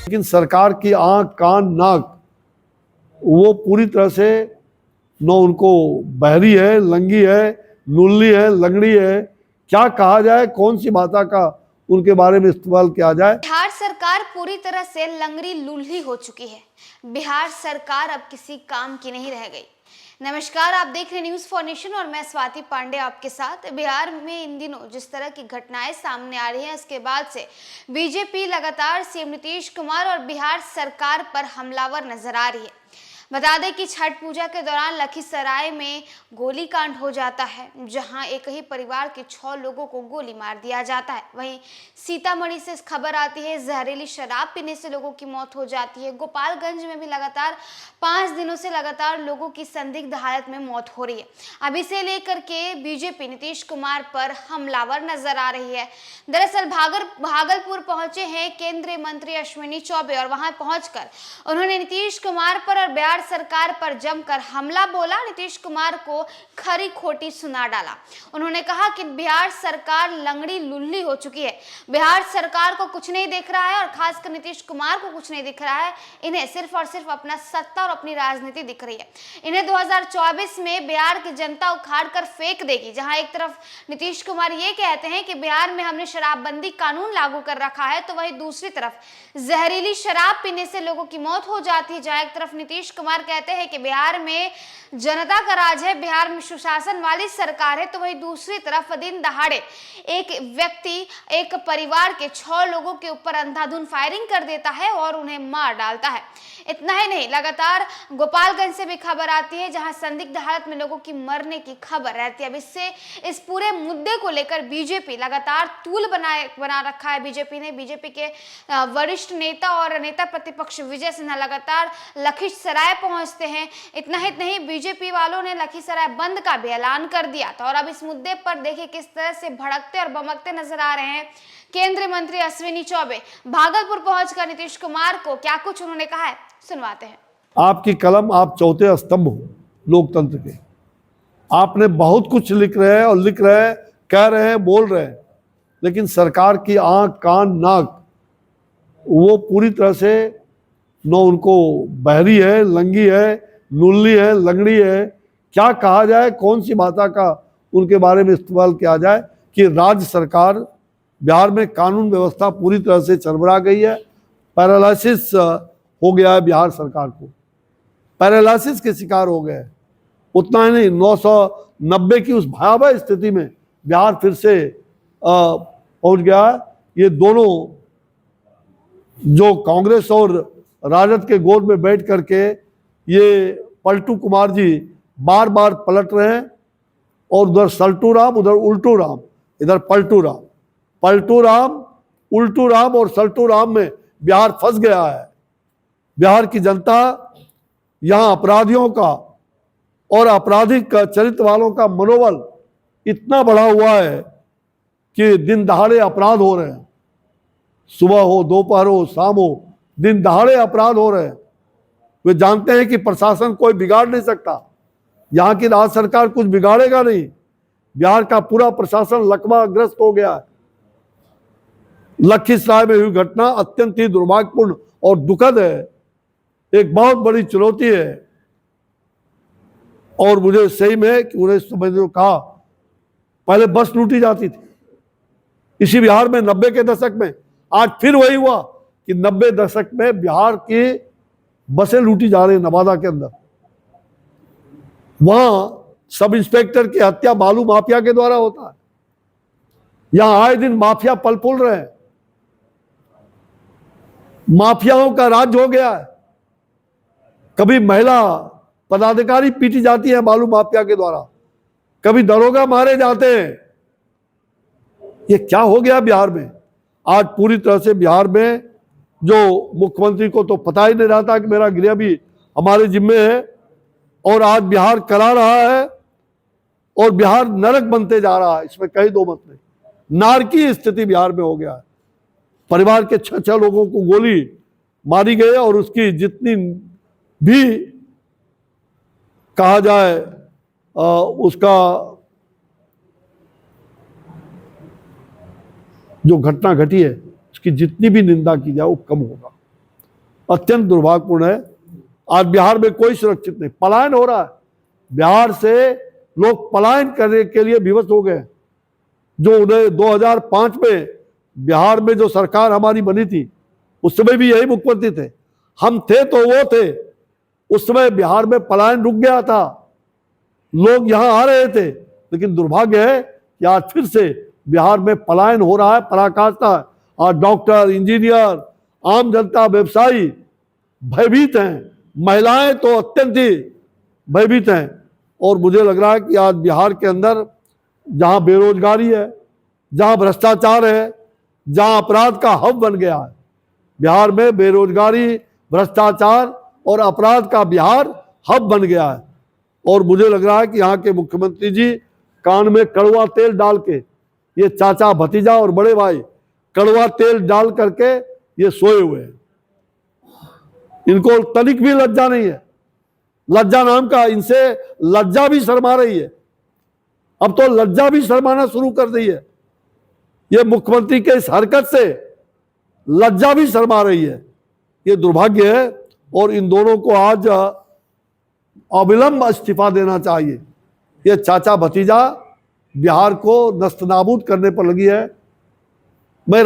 लेकिन सरकार की आंख कान नाक वो पूरी तरह से न उनको बहरी है, लंगी है, नुल्ली है, लंगड़ी है, क्या कहा जाए, कौन सी भाषा का उनके बारे में इस्तेमाल किया जाए। बिहार सरकार पूरी तरह से लंगड़ी लूल्ही हो चुकी है। बिहार सरकार अब किसी काम की नहीं रह गई। नमस्कार, आप देख रहे न्यूज फॉर नेशन और मैं स्वाति पांडे आपके साथ। बिहार में इन दिनों जिस तरह की घटनाएं सामने आ रही हैं, इसके बाद से बीजेपी लगातार सीएम नीतीश कुमार और बिहार सरकार पर हमलावर नजर आ रही है। बता दें कि छठ पूजा के दौरान लखीसराय में गोलीकांड हो जाता है, जहां एक ही परिवार के 6 लोगों को गोली मार दिया जाता है। वहीं सीतामढ़ी से खबर आती है, जहरीली शराब पीने से लोगों की मौत हो जाती है। गोपालगंज में भी लगातार 5 दिनों से लगातार लोगों की संदिग्ध हालत में मौत हो रही है। अब इसे लेकर के बीजेपी नीतीश कुमार पर हमलावर नजर आ रही है। दरअसल भागलपुर पहुंचे हैं केंद्रीय मंत्री अश्विनी चौबे और वहां पहुंचकर उन्होंने नीतीश कुमार पर और बिहार सरकार पर जमकर हमला बोला। नीतीश कुमार को खरी खोटी सुना डाला। उन्होंने कहा कि बिहार सरकार लंगड़ी लुल्ली हो चुकी है। बिहार सरकार को कुछ नहीं दिख रहा है और खासकर नीतीश कुमार को कुछ नहीं दिख रहा है। इन्हें सिर्फ और सिर्फ अपना सत्ता और अपनी राजनीति दिख रही है। इन्हें 2024 में बिहार की जनता उखाड़ कर फेंक देगी। जहां एक तरफ नीतीश कुमार ये कहते हैं कि बिहार में हमने शराबबंदी कानून लागू कर रखा है, तो वहीं दूसरी तरफ जहरीली शराब पीने से लोगों की मौत हो जाती है। जहां एक तरफ नीतीश कुमार कहते हैं कि बिहार में जनता का राज है, बिहार में सुशासन वाली सरकार है, तो वहीं दूसरी तरफ दिन दहाड़े एक व्यक्ति एक परिवार के 6 लोगों के ऊपर अंधाधुंध फायरिंग कर देता है और उन्हें मार डालता है। इतना ही नहीं, लगातार गोपालगंज से भी खबर आती है, जहां संदिग्ध हालत में लोगों की मरने की खबर रहती है। अब इस पूरे मुद्दे को लेकर बीजेपी लगातार तूल बना रखा है। बीजेपी के वरिष्ठ नेता और नेता प्रतिपक्ष विजय सिन्हा लगातार लखीसराय पहुंचते हैं। इतना ही नहीं, बीजेपी वालों ने लखीसराय बंद का भी ऐलान कर दिया था। और अब इस मुद्दे पर देखिए किस तरह से भड़कते और बमकते नजर आ रहे हैं केंद्रीय मंत्री अश्विनी चौबे। भागलपुर पहुंचकर नीतीश कुमार को क्या कुछ उन्होंने कहा है, सुनवाते हैं। आपकी कलम, आप चौथे स्तंभ हो लोकतंत्र के। आपने बहुत कुछ लिख रहे हैं, कह रहे हैं, बोल रहे हैं, लेकिन सरकार की आंख कान नाक वो पूरी तरह से न उनको बहरी है, लंगी है, नुल्ली है, लंगड़ी है, क्या कहा जाए, कौन सी भाषा का उनके बारे में इस्तेमाल किया जाए कि राज्य सरकार बिहार में कानून व्यवस्था पूरी तरह से चरमरा गई है। पैरालिसिस हो गया है बिहार सरकार को, पैरालिसिस के शिकार हो गए। उतना ही नहीं, 990 की उस भयावह स्थिति में बिहार फिर से पहुंच गया। ये दोनों जो कांग्रेस और राजद के गोद में बैठ करके ये पलटू कुमार जी बार बार पलट रहे हैं, और उधर सल्टू राम, उधर उल्टू राम, इधर पलटू राम। पलटू राम, उल्टू राम और सल्टू राम में बिहार फंस गया है। बिहार की जनता यहाँ अपराधियों का और आपराधिक चरित्र वालों का मनोबल इतना बढ़ा हुआ है कि दिन दहाड़े अपराध हो रहे हैं। सुबह हो, दोपहर हो, शाम हो, दिन दहाड़े अपराध हो रहे हैं। वे जानते हैं कि प्रशासन कोई बिगाड़ नहीं सकता, यहाँ की राज्य सरकार कुछ बिगाड़ेगा नहीं। बिहार का पूरा प्रशासन लकवाग्रस्त हो गया है। लखीसराय में हुई घटना अत्यंत ही दुर्भाग्यपूर्ण और दुखद है, एक बहुत बड़ी चुनौती है। और मुझे सही में कि उन्हें समझ कहा, पहले बस लूटी जाती थी इसी बिहार में 90 के दशक में। आज फिर वही हुआ कि 90 दशक में बिहार की बसें लूटी जा रही है। नवादा के अंदर वहां सब इंस्पेक्टर की हत्या बालू माफिया के द्वारा होता है। यहां आए दिन माफिया पल फूल रहे हैं। माफियाओं का राज हो गया है। कभी महिला पदाधिकारी पीटी जाती है बालू माफिया के द्वारा, कभी दरोगा मारे जाते हैं। ये क्या हो गया बिहार में? आज पूरी तरह से बिहार में जो मुख्यमंत्री को तो पता ही नहीं रहता कि मेरा गृह भी हमारे जिम्मे है, और आज बिहार करा रहा है और बिहार नरक बनते जा रहा है। इसमें कहीं दो मत नहीं। नारकीय स्थिति बिहार में हो गया है। परिवार के 6 लोगों को गोली मारी गई और उसकी जितनी भी कहा जाए उसका जो घटना घटी है उसकी जितनी भी निंदा की जाए वो कम होगा। अत्यंत दुर्भाग्यपूर्ण है। आज बिहार में कोई सुरक्षित नहीं, पलायन हो रहा है। बिहार से लोग पलायन करने के लिए विवश हो गए। जो 2005 में बिहार में जो सरकार हमारी बनी थी, उस समय भी यही मुख्यमंत्री थे, हम थे तो वो थे। उस समय बिहार में पलायन रुक गया था, लोग यहां आ रहे थे, लेकिन दुर्भाग्य है कि आज फिर से बिहार में पलायन हो रहा है, पराकाष्ठा है। आज डॉक्टर, इंजीनियर, आम जनता, व्यवसायी भयभीत हैं, महिलाएं तो अत्यंत ही भयभीत हैं। और मुझे लग रहा है कि आज बिहार के अंदर जहां बेरोजगारी है, जहां भ्रष्टाचार है, जहां अपराध का हब बन गया है, बिहार में बेरोजगारी, भ्रष्टाचार और अपराध का बिहार हब बन गया है। और मुझे लग रहा है कि यहाँ के मुख्यमंत्री जी कान में कड़वा तेल डाल के, ये चाचा भतीजा और बड़े भाई कड़वा तेल डाल करके ये सोए हुए हैं। इनको तनिक भी लज्जा नहीं है। लज्जा नाम का, इनसे लज्जा भी शर्मा रही है। अब तो लज्जा भी शर्माना शुरू कर दी है। ये मुख्यमंत्री के इस हरकत से लज्जा भी शर्मा रही है। ये दुर्भाग्य है और इन दोनों को आज अविलंब इस्तीफा देना चाहिए। ये चाचा भतीजा बिहार को नस्तनाबूद करने पर लगी है। मैं